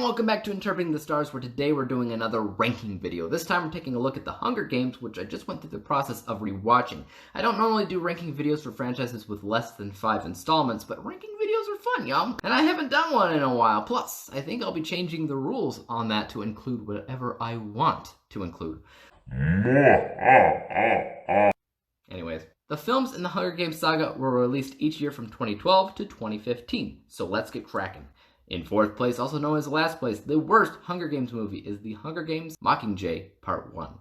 and welcome back to Interpreting the Stars, where today we're doing another ranking video. This time we're taking a look at The Hunger Games, which I just went through the process of rewatching. I don't normally do ranking videos for franchises with less than 5 installments, but ranking videos are fun, y'all. And I haven't done one in a while. Plus, I think I'll be changing the rules on that to include whatever I want to include. Anyways, the films in the Hunger Games saga were released each year from 2012 to 2015, so let's get cracking. In fourth place, also known as last place, the worst Hunger Games movie is The Hunger Games Mockingjay Part 1.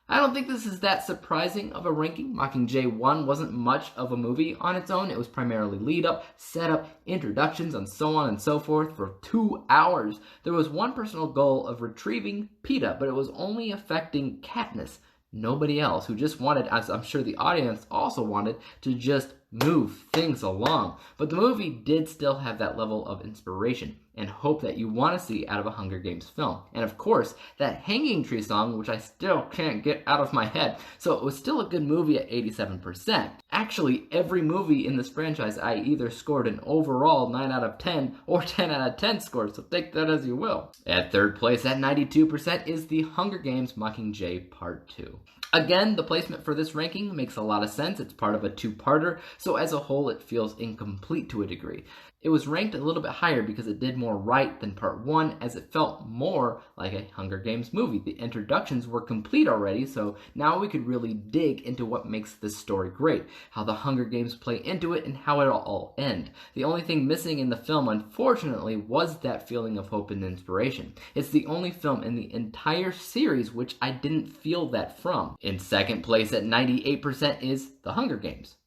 I don't think this is that surprising of a ranking. Mockingjay 1 wasn't much of a movie on its own. It was primarily lead-up, setup, introductions, and so on and so forth for 2 hours. There was one personal goal of retrieving PETA, but it was only affecting Katniss. Nobody else, who just wanted, as I'm sure the audience also wanted, to just move things along. But the movie did still have that level of inspiration and hope that you want to see out of a Hunger Games film. And of course, that Hanging Tree song, which I still can't get out of my head. So it was still a good movie at 87%. Actually, every movie in this franchise I either scored an overall 9 out of 10 or 10 out of 10 score, so take that as you will. At third place at 92% is The Hunger Games Mockingjay Part 2. Again, the placement for this ranking makes a lot of sense. It's part of a two-parter, so as a whole it feels incomplete to a degree. It was ranked a little bit higher because it did more right than Part 1, as it felt more like a Hunger Games movie. The introductions were complete already, so now we could really dig into what makes this story great, how the Hunger Games play into it, and how it'll all end. The only thing missing in the film, unfortunately, was that feeling of hope and inspiration. It's the only film in the entire series which I didn't feel that from. In second place at 98% is The Hunger Games.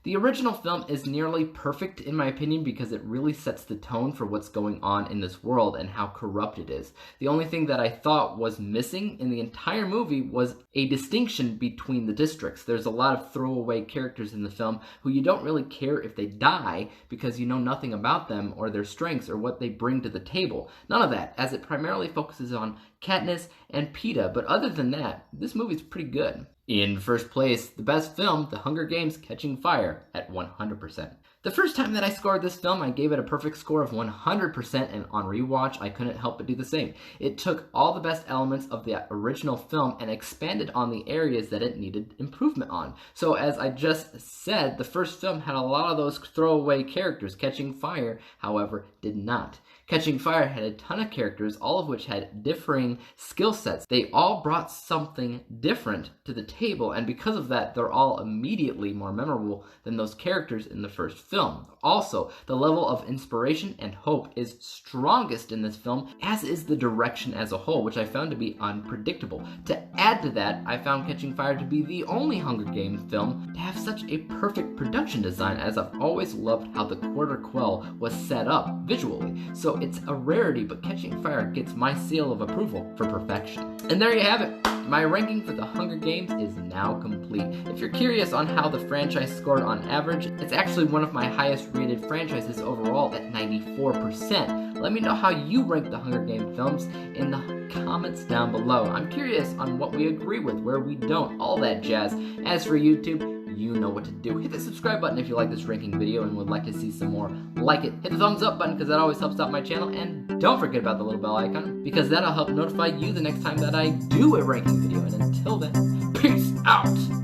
The original film is nearly perfect in my opinion because it really sets the tone for what's going on in this world and how corrupt it is. The only thing that I thought was missing in the entire movie was a distinction between the districts. There's a lot of throwaway characters in the film who you don't really care if they die because you know nothing about them or their strengths or what they bring to the table. None of that, as it primarily focuses on Katniss and PETA, but other than that, this movie's pretty good. In first place, the best film, The Hunger Games Catching Fire, at 100%. The first time that I scored this film, I gave it a perfect score of 100%, and on rewatch, I couldn't help but do the same. It took all the best elements of the original film and expanded on the areas that it needed improvement on. So as I just said, the first film had a lot of those throwaway characters. Catching Fire, however, did not. Catching Fire had a ton of characters, all of which had differing skill sets. They all brought something different to the table, and because of that, they're all immediately more memorable than those characters in the first film. Also, the level of inspiration and hope is strongest in this film, as is the direction as a whole, which I found to be unpredictable. To add to that, I found Catching Fire to be the only Hunger Games film to have such a perfect production design, as I've always loved how the Quarter Quell was set up visually. So it's a rarity, but Catching Fire gets my seal of approval for perfection. And there you have it. My ranking for The Hunger Games is now complete. If you're curious on how the franchise scored on average, it's actually one of my highest rated franchises overall at 94%. Let me know how you rank the Hunger Games films in the comments down below. I'm curious on what we agree with, where we don't, all that jazz. As for YouTube, you know what to do. Hit the subscribe button if you like this ranking video and would like to see some more like it. Hit the thumbs up button because that always helps out my channel, and don't forget about the little bell icon because that'll help notify you the next time that I do a ranking video. And until then, peace out!